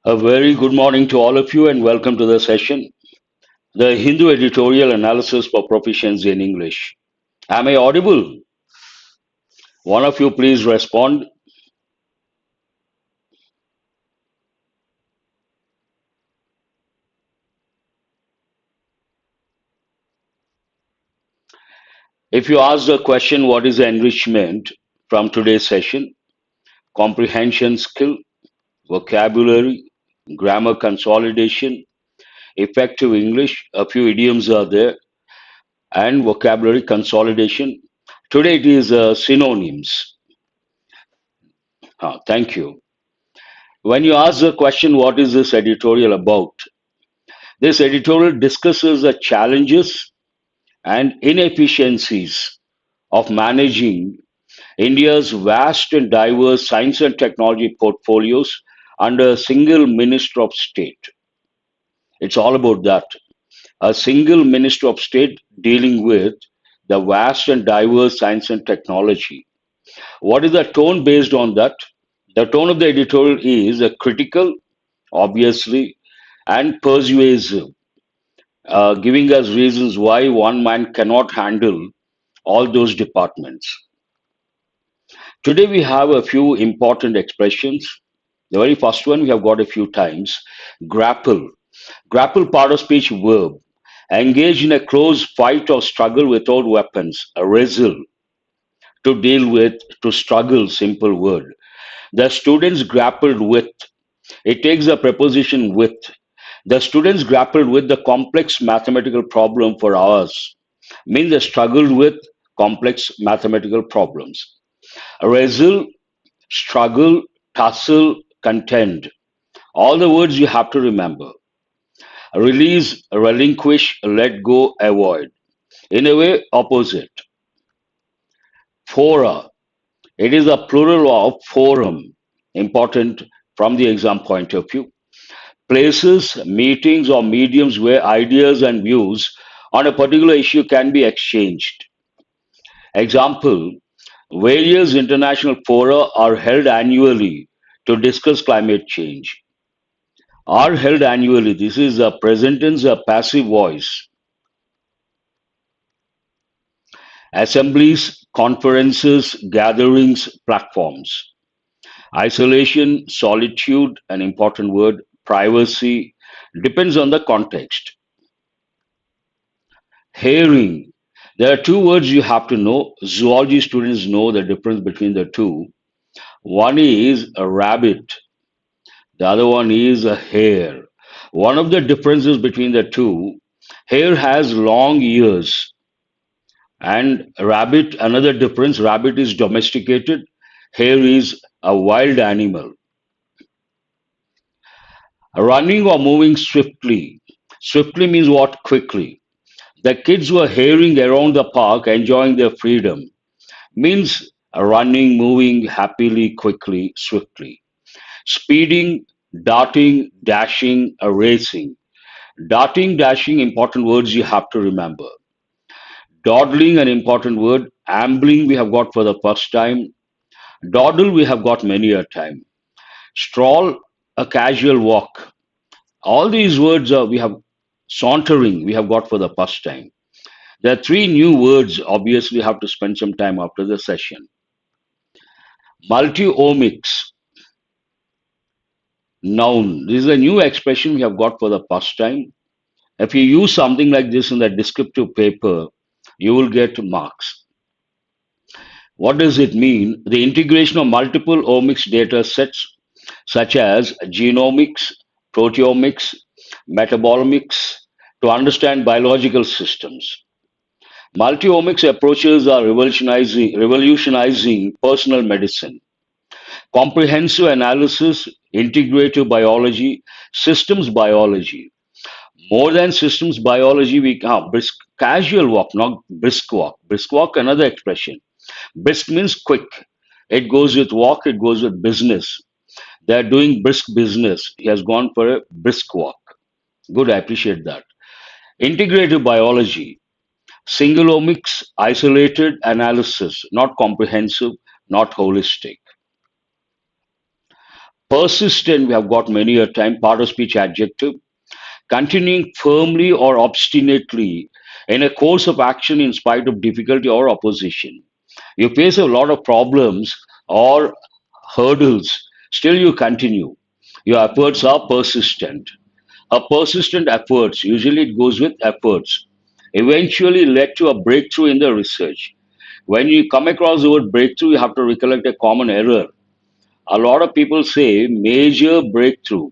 A very good morning to all of you and welcome to the session. The Hindu Editorial Analysis for Proficiency in English. Am I audible? One of you please respond. If you ask the question, what is the enrichment from today's session? Comprehension skill, vocabulary, grammar consolidation, effective English, a few idioms are there, and vocabulary consolidation. Today it is synonyms. Thank you. When you ask the question, what is this editorial about? This editorial discusses the challenges and inefficiencies of managing India's vast and diverse science and technology portfolios under a single Minister of State. It's all about that. A single Minister of State dealing with the vast and diverse science and technology. What is the tone based on that? The tone of the editorial is a critical, obviously, and persuasive, giving us reasons why one man cannot handle all those departments. Today we have a few important expressions. The very first one we have got a few times. Grapple. Grapple, part of speech verb. Engage in a close fight or struggle without weapons. Wrestle. To deal with, to struggle, simple word. The students grappled with. It takes the preposition with. The students grappled with the complex mathematical problem for hours. Means they struggled with complex mathematical problems. Wrestle, struggle, tussle, contend. All the words you have to remember. Release, relinquish, let go, avoid. In a way, opposite. Fora. It is a plural of forum. Important from the exam point of view. Places, meetings, or mediums where ideas and views on a particular issue can be exchanged. Example, various international fora are held annually to discuss climate change. Are held annually. This is a present tense, a passive voice. Assemblies, conferences, gatherings, platforms. Isolation, solitude, an important word. Privacy, depends on the context. Hearing. There are two words you have to know. Zoology students know the difference between the two. One is a rabbit, the other one is a hare. One of the differences between the two, hare has long ears, and rabbit, another difference, rabbit is domesticated, hare is a wild animal. Running or moving swiftly. Swiftly means what? Quickly. The kids were haring around the park, enjoying their freedom. Means running, moving happily, quickly, swiftly. Speeding, darting, dashing, racing. Darting, dashing, important words you have to remember. Dawdling, an important word. Ambling, we have got for the first time. Dawdle, we have got many a time. Stroll, a casual walk. All these words are, we have sauntering, we have got for the first time. There are three new words, obviously, have to spend some time after the session. Multi-omics, noun. This is a new expression we have got for the first time. If you use something like this in the descriptive paper, you will get marks. What does it mean? The integration of multiple omics data sets such as genomics, proteomics, metabolomics to understand biological systems. Multi-omics approaches are revolutionizing personal medicine. Comprehensive analysis, integrative biology, systems biology. More than systems biology, we brisk casual walk, not brisk walk. Brisk walk, another expression. Brisk means quick. It goes with walk, it goes with business. They're doing brisk business. He has gone for a brisk walk. Good, I appreciate that. Integrative biology, single omics, isolated analysis, not comprehensive, not holistic. Persistent, we have got many a time, part of speech adjective. Continuing firmly or obstinately in a course of action in spite of difficulty or opposition. You face a lot of problems or hurdles, still you continue. Your efforts are persistent. A persistent efforts, usually it goes with efforts, eventually led to a breakthrough in the research. When you come across the word breakthrough, you have to recollect a common error. A lot of people say major breakthrough.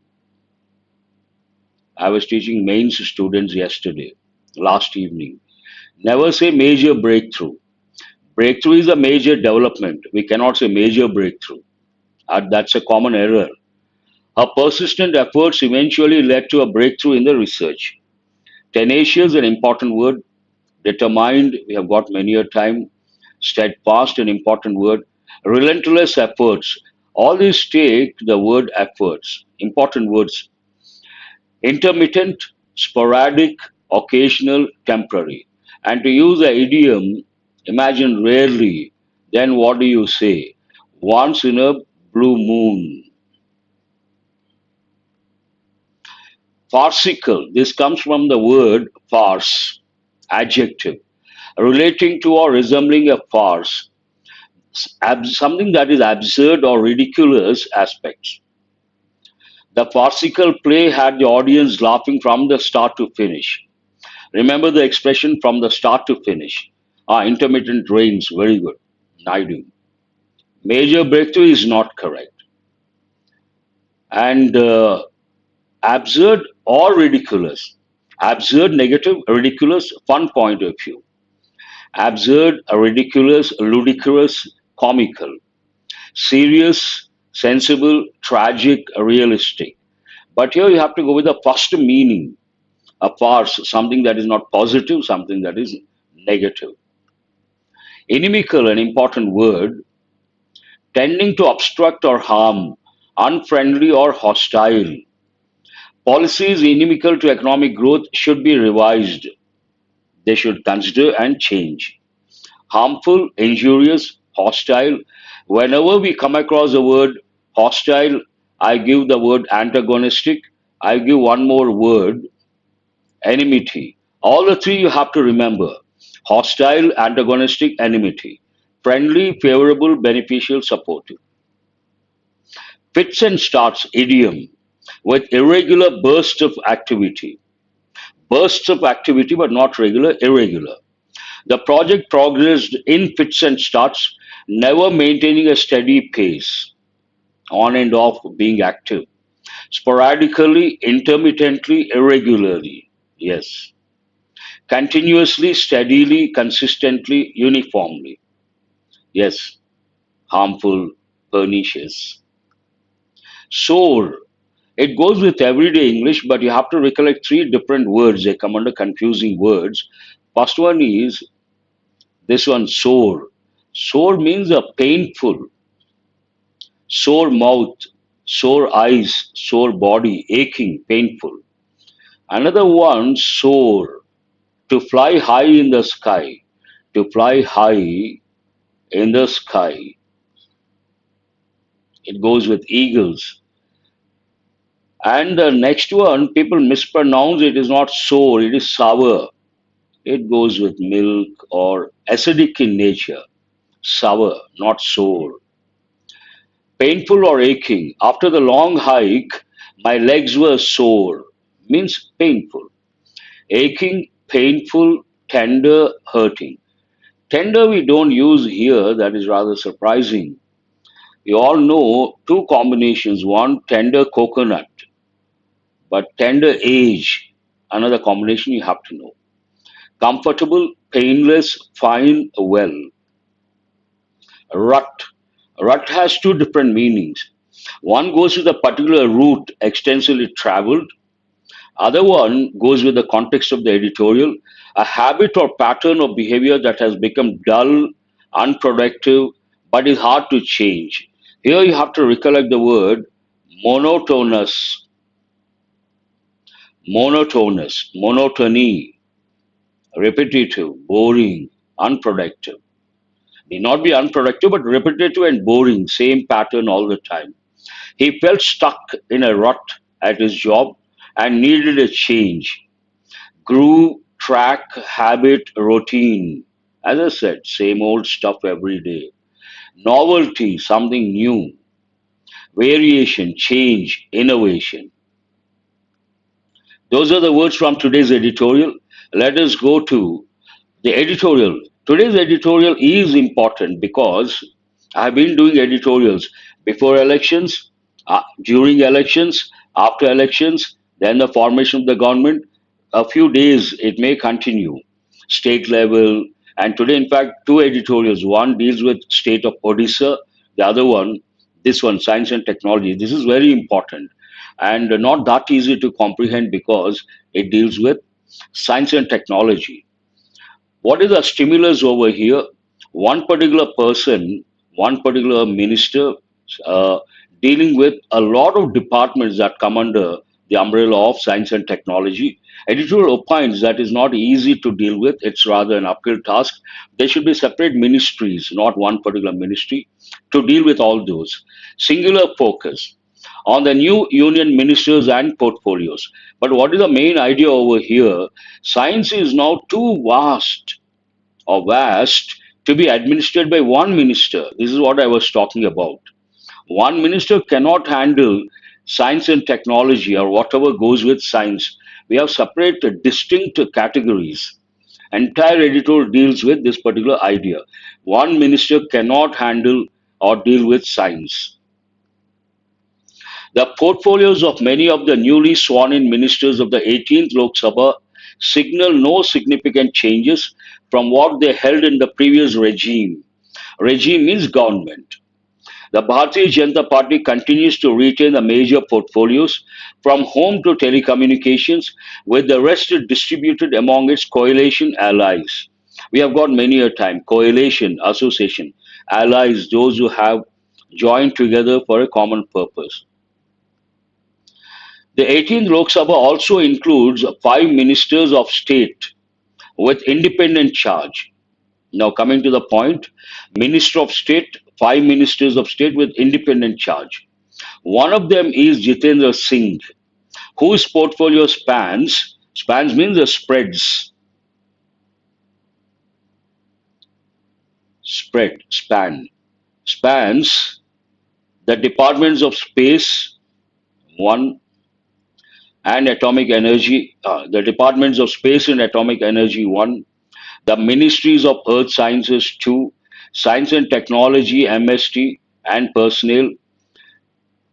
I was teaching mains students yesterday, last evening. Never say major breakthrough. Breakthrough is a major development. We cannot say major breakthrough. That's a common error. Her persistent efforts eventually led to a breakthrough in the research. Tenacious, an important word. Determined, we have got many a time. Steadfast, an important word. Relentless efforts. All these take the word efforts. Important words. Intermittent, sporadic, occasional, temporary. And to use the idiom, imagine rarely, then what do you say? Once in a blue moon. Farcical, this comes from the word farce, adjective, relating to or resembling a farce, something that is absurd or ridiculous aspects. The farcical play had the audience laughing from the start to finish. Remember the expression from the start to finish. Intermittent rains, very good. Naidu. Major breakthrough is not correct. And absurd or ridiculous. Absurd, negative, ridiculous, fun point of view. Absurd, ridiculous, ludicrous, comical. Serious, sensible, tragic, realistic. But here you have to go with the first meaning. A farce, something that is not positive, something that is negative. Inimical, an important word, tending to obstruct or harm, unfriendly or hostile. Policies inimical to economic growth should be revised. They should consider and change. Harmful, injurious, hostile. Whenever we come across the word hostile, I give the word antagonistic. I give one more word, enmity. All the three you have to remember: hostile, antagonistic, enmity. Friendly, favorable, beneficial, supportive. Fits and starts, idiom, with irregular bursts of activity. Bursts of activity, but not regular, irregular. The project progressed in fits and starts, never maintaining a steady pace, on and off being active. Sporadically, intermittently, irregularly. Yes. Continuously, steadily, consistently, uniformly. Yes. Harmful, pernicious. Soar. It goes with everyday English, but you have to recollect three different words. They come under confusing words. First one is this one, sore. Sore means a painful, sore mouth, sore eyes, sore body, aching, painful. Another one, soar, to fly high in the sky, to fly high in the sky. It goes with eagles. And the next one, people mispronounce it is not sour, it is sour. It goes with milk or acidic in nature. Sour, not sour. Painful or aching. After the long hike, my legs were sore. Means painful. Aching, painful, tender, hurting. Tender we don't use here, that is rather surprising. You all know two combinations. One, tender coconut, but tender age, another combination you have to know. Comfortable, painless, fine, well. Rut. Rut has two different meanings. One goes with a particular route extensively traveled. Other one goes with the context of the editorial, a habit or pattern of behavior that has become dull, unproductive, but is hard to change. Here you have to recollect the word monotonous, monotonous, monotony, repetitive, boring, unproductive. May not be unproductive, but repetitive and boring, same pattern all the time. He felt stuck in a rut at his job and needed a change. Groove, track, habit, routine. As I said, same old stuff every day. Novelty, something new. Variation, change, innovation. Those are the words from today's editorial. Let us go to the editorial. Today's editorial is important because I've been doing editorials before elections, during elections, after elections, then the formation of the government. A few days it may continue, state level, and today, in fact, two editorials. One deals with state of Odisha, the other one, this one, science and technology. This is very important and not that easy to comprehend because it deals with science and technology. What is the stimulus over here? One particular person, one particular minister, uh, dealing with a lot of departments that come under the umbrella of science and technology. Editorial opines that is not easy to deal with. It's rather an uphill task. There should be separate ministries, not one particular ministry, to deal with all those. Singular focus on the new union ministers and portfolios. But what is the main idea over here? Science is now too vast to be administered by one minister. This is what I was talking about. One minister cannot handle science and technology or whatever goes with science. We have separate distinct categories. Entire editorial deals with this particular idea. One minister cannot handle or deal with science. The portfolios of many of the newly sworn in ministers of the 18th Lok Sabha signal no significant changes from what they held in the previous regime. Regime means government. The Bharatiya Janata Party continues to retain the major portfolios from home to telecommunications, with the rest distributed among its coalition allies. We have got many a time coalition, association, allies, those who have joined together for a common purpose. The 18th Lok Sabha also includes five ministers of state with independent charge. Now, coming to the point, Minister of State, five ministers of state with independent charge. One of them is Jitendra Singh, whose portfolio spans means the spans the departments of space, one, and atomic energy, the departments of space and atomic energy, one, the ministries of earth sciences, two, science and technology, MST, and personnel,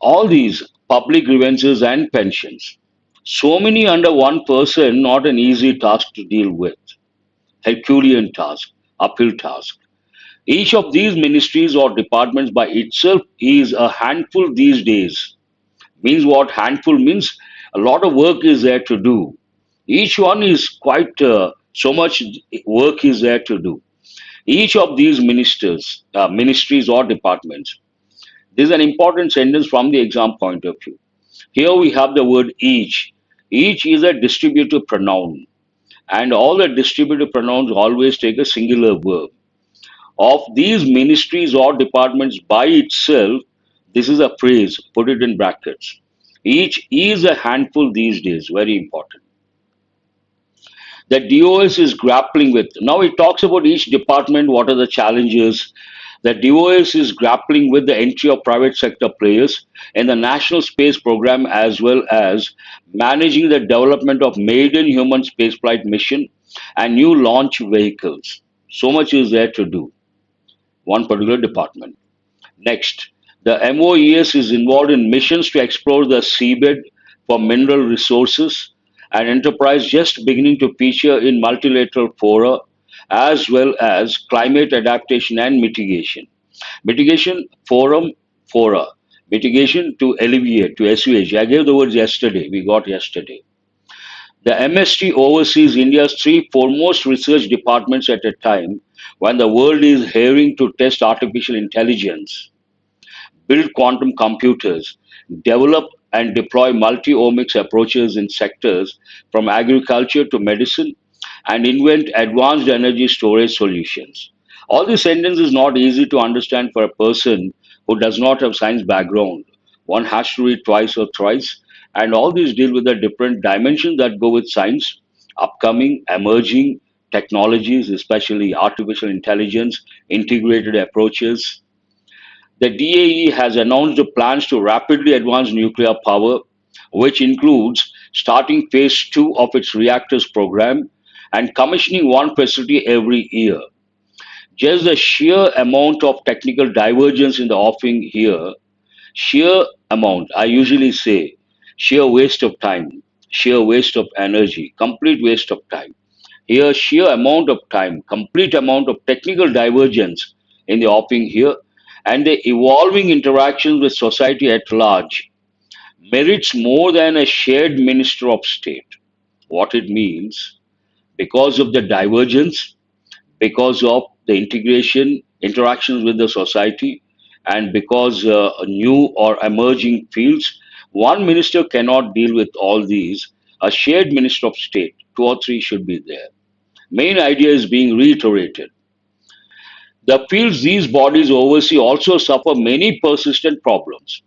all these public grievances and pensions. So many under one person, not an easy task to deal with. Herculean task, uphill task. Each of these ministries or departments by itself is a handful these days. Means what? Handful means a lot of work is there to do. Each one is quite so much work is there to do. Each of these ministries or departments. This is an important sentence from the exam point of view. Here we have the word each. Each is a distributive pronoun, and all the distributive pronouns always take a singular verb. Of these ministries or departments by itself, this is a phrase, put it in brackets. Each is a handful these days, very important. That DOS is grappling with. Now it talks about each department, what are the challenges. The DOS is grappling with the entry of private sector players in the national space program as well as managing the development of maiden human spaceflight mission and new launch vehicles. So much is there to do, one particular department. Next, the MOES is involved in missions to explore the seabed for mineral resources, an enterprise just beginning to feature in multilateral fora, as well as climate adaptation and mitigation. Mitigation forum, fora. Mitigation to alleviate, to assuage. I gave the words yesterday, we got yesterday. The MST oversees India's three foremost research departments at a time when the world is having to test artificial intelligence, build quantum computers, develop and deploy multi-omics approaches in sectors from agriculture to medicine, and invent advanced energy storage solutions. All this sentence is not easy to understand for a person who does not have science background. one has to read twice or thrice. And all these deal with the different dimensions that go with science, upcoming, emerging technologies, especially artificial intelligence, integrated approaches. The DAE has announced plans to rapidly advance nuclear power, which includes starting phase 2 of its reactors program and commissioning one facility every year. Just the sheer amount of technical divergence in the offing here, sheer amount, I usually say, sheer waste of time, sheer waste of energy, complete waste of time. Here, sheer amount of time, complete amount of technical divergence in the offing here, and the evolving interactions with society at large merits more than a shared minister of state. What it means, because of the divergence, because of the integration, interactions with the society, and because new or emerging fields, one minister cannot deal with all these. A shared minister of state, two or three should be there. Main idea is being reiterated. The fields these bodies oversee also suffer many persistent problems.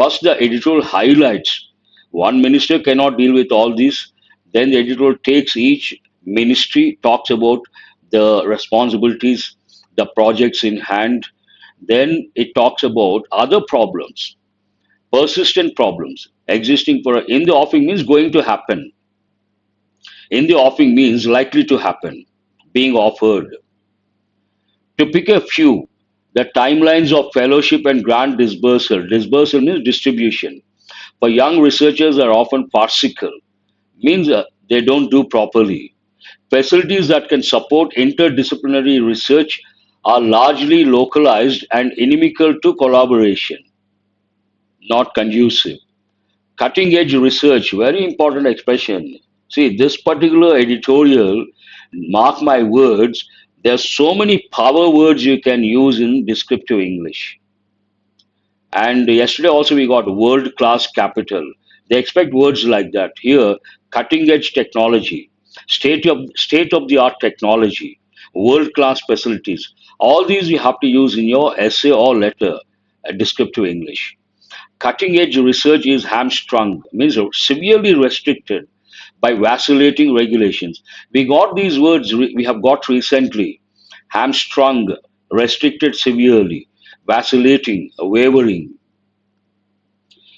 First, the editorial highlights one minister cannot deal with all these. Then the editorial takes each ministry, talks about the responsibilities, the projects in hand. Then it talks about other problems, persistent problems existing for in the offing means going to happen. In the offing means likely to happen, being offered. To pick a few, the timelines of fellowship and grant dispersal. Dispersal means distribution. For young researchers are often farcical, means they don't do properly. Facilities that can support interdisciplinary research are largely localized and inimical to collaboration, not conducive. Cutting edge research, very important expression. See, this particular editorial, mark my words, there's so many power words you can use in descriptive English. And yesterday also we got world class capital. They expect words like that. Here, cutting edge technology, state of the art technology, world class facilities. All these you have to use in your essay or letter, descriptive English. Cutting edge research is hamstrung, means severely restricted by vacillating regulations. We got these words we have got recently: hamstrung, restricted severely, vacillating, wavering.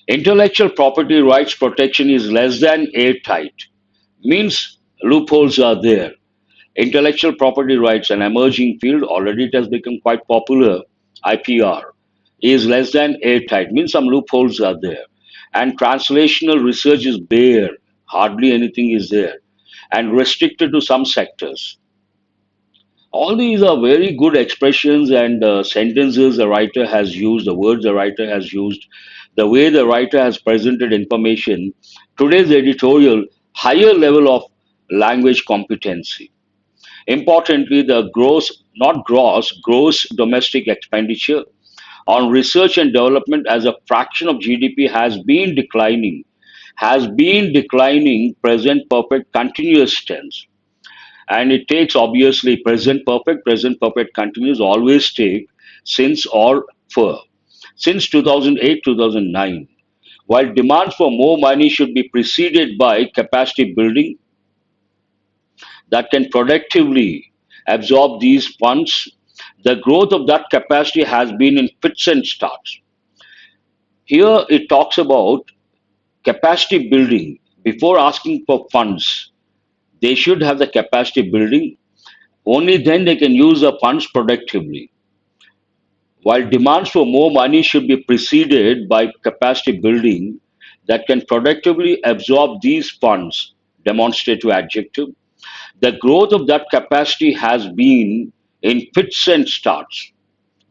Intellectual property rights protection is less than airtight, means loopholes are there. Intellectual property rights, an emerging field, already it has become quite popular. IPR is less than airtight, means some loopholes are there. And translational research is bare, hardly anything is there, and restricted to some sectors. All these are very good expressions and sentences the writer has used, the words the writer has used, the way the writer has presented information. Today's editorial, higher level of language competency. Importantly, the gross domestic expenditure on research and development as a fraction of GDP has been declining present perfect continuous tense. And it takes obviously present perfect continuous always take since or for. Since 2008, 2009, while demands for more money should be preceded by capacity building that can productively absorb these funds, the growth of that capacity has been in fits and starts. Here it talks about capacity building before asking for funds. They should have the capacity building. Only then they can use the funds productively. While demands for more money should be preceded by capacity building that can productively absorb these funds, demonstrative adjective, the growth of that capacity has been in fits and starts,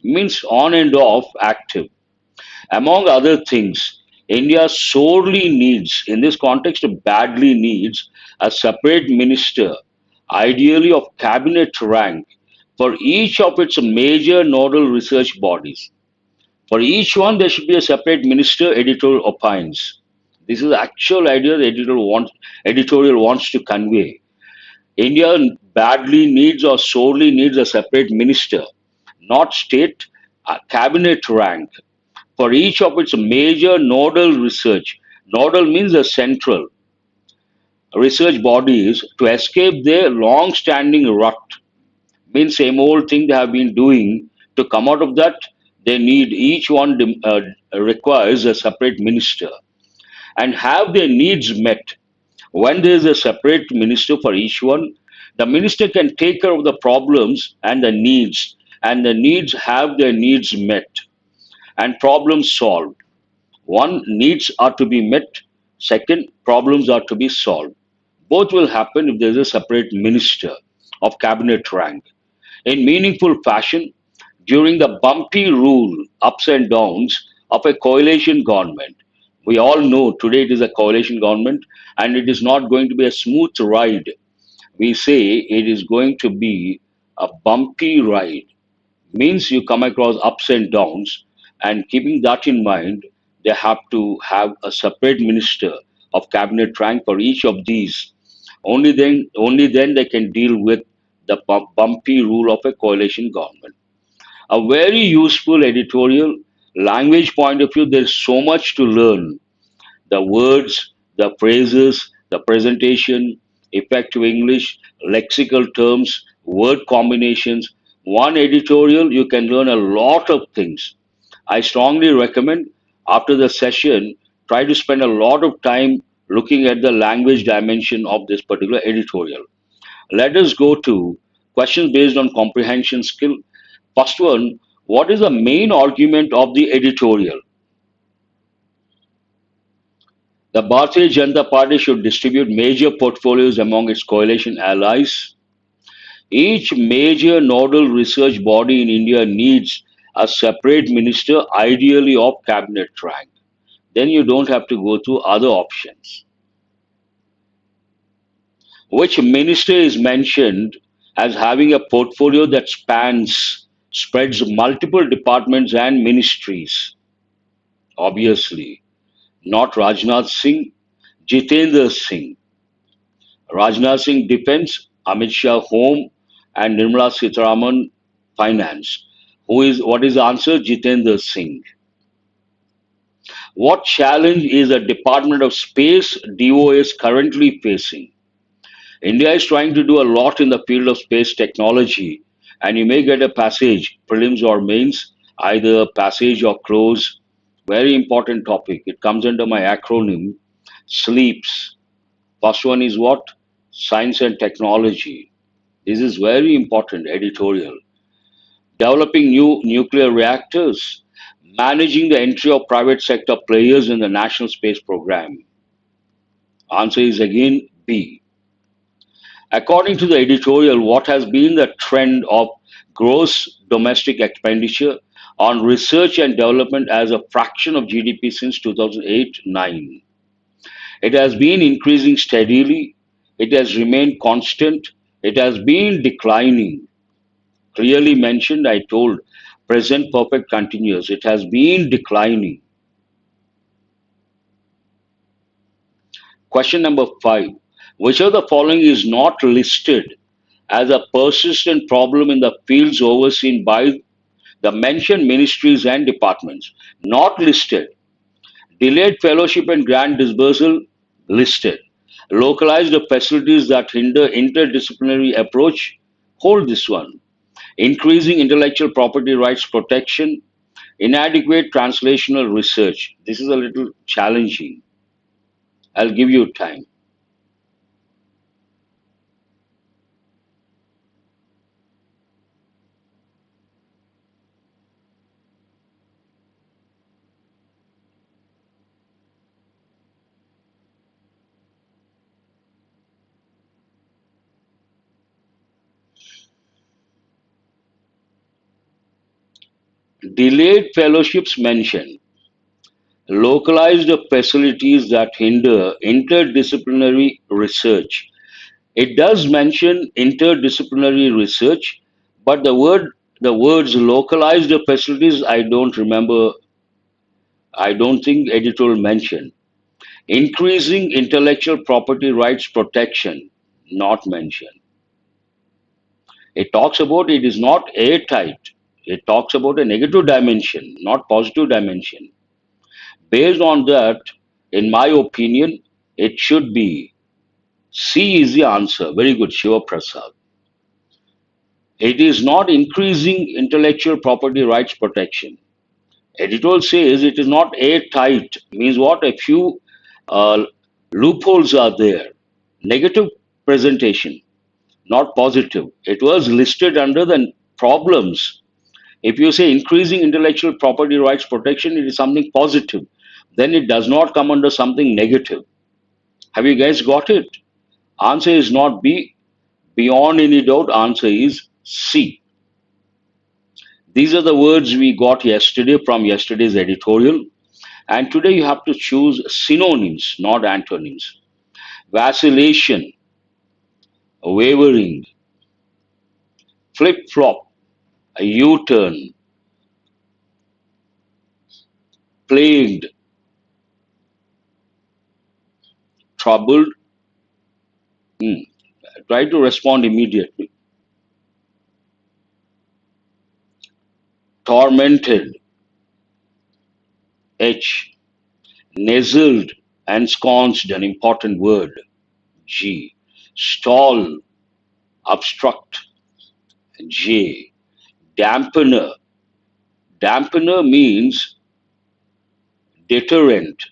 means on and off active. Among other things, India sorely needs, in this context, badly needs a separate minister, ideally of cabinet rank, for each of its major nodal research bodies. For each one, there should be a separate minister, editorial opines. This is the actual idea the editorial wants to convey. India badly needs or sorely needs a separate minister, not state, a cabinet rank, for each of its major nodal research. Nodal means the central research bodies to escape their long-standing rut. Means same old thing they have been doing. To come out of that, they need each one requires a separate minister and have their needs met. When there is a separate minister for each one, the minister can take care of the problems and the needs have their needs met and problems solved. One, needs are to be met. Second, problems are to be solved. Both will happen if there is a separate minister of cabinet rank. In meaningful fashion, during the bumpy rule, ups and downs of a coalition government. We all know today it is a coalition government and it is not going to be a smooth ride. We say it is going to be a bumpy ride. Means you come across ups and downs, and keeping that in mind, they have to have a separate minister of cabinet rank for each of these. Only then they can deal with the bumpy rule of a coalition government. A very useful editorial language point of view. There's so much to learn. The words, the phrases, the presentation, effective English, lexical terms, word combinations. One editorial, you can learn a lot of things. I strongly recommend after the session, try to spend a lot of time looking at the language dimension of this particular editorial. Let us go to questions based on comprehension skill. First one, what is the main argument of the editorial? The Bharatiya Janata Party should distribute major portfolios among its coalition allies. Each major nodal research body in India needs a separate minister, ideally of cabinet rank. Then you don't have to go through other options. Which minister is mentioned as having a portfolio that spreads multiple departments and ministries? Obviously, not Rajnath Singh, Jitendra Singh. Rajnath Singh Defense, Amit Shah Home, and Nirmala Sitharaman Finance. What is the answer? Jitendra Singh. What challenge is the Department of Space DOS currently facing? India is trying to do a lot in the field of space technology, and you may get a passage, prelims or mains, either passage or close. Very important topic. It comes under my acronym SLEEPS. First one is what? Science and technology. This is very important editorial. Developing new nuclear reactors, managing the entry of private sector players in the national space program. Answer is again B. According to the editorial, what has been the trend of gross domestic expenditure on research and development as a fraction of GDP since 2008-9? It has been increasing steadily. It has remained constant. It has been declining. Clearly mentioned, I told, present perfect continuous. It has been declining. Question number 5. Which of the following is not listed as a persistent problem in the fields overseen by the mentioned ministries and departments? Not listed. Delayed fellowship and grant disbursal, listed. Localized facilities that hinder interdisciplinary approach, hold this one. Increasing intellectual property rights protection, inadequate translational research. This is a little challenging. I'll give you time. Delayed fellowships mentioned. Localized facilities that hinder interdisciplinary research. It does mention interdisciplinary research, but the words localized facilities I don't remember. I don't think editorial mentioned. Increasing intellectual property rights protection, not mentioned. It talks about it is not airtight. It talks about a negative dimension, not positive dimension. Based on that, in my opinion, it should be C is the answer. Very good, Shiva Prasad. It is not increasing intellectual property rights protection. Editorial says it is not airtight, means what? A few uh, loopholes are there. Negative presentation, not positive. It was listed under the problems. If you say increasing intellectual property rights protection, it is something positive. Then it does not come under something negative. Have you guys got it? Answer is not B. Beyond any doubt, answer is C. These are the words we got yesterday from yesterday's editorial. And today you have to choose synonyms, not antonyms. Vacillation, wavering, flip flop, a U turn, plagued, troubled. Hmm. Try to respond immediately. Tormented, H. Nazzled, ensconced, an important word, G. Stall, obstruct, J. Dampener. Dampener means deterrent,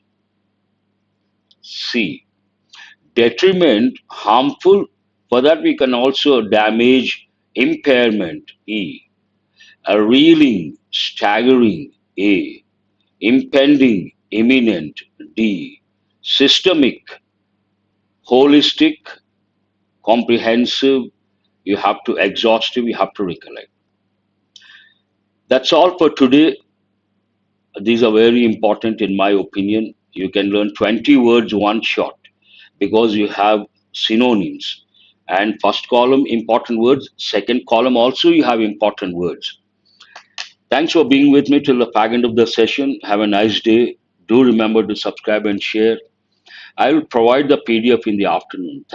C. Detriment, harmful, for that we can also damage, impairment, E. A reeling, staggering, A. Impending, imminent, D. Systemic, holistic, comprehensive, you have to exhaustive, you have to recollect. That's all for today. These are very important in my opinion. You can learn 20 words one shot because you have synonyms. And first column, important words. Second column, also you have important words. Thanks for being with me till the fag end of the session. Have a nice day. Do remember to subscribe and share. I will provide the PDF in the afternoon.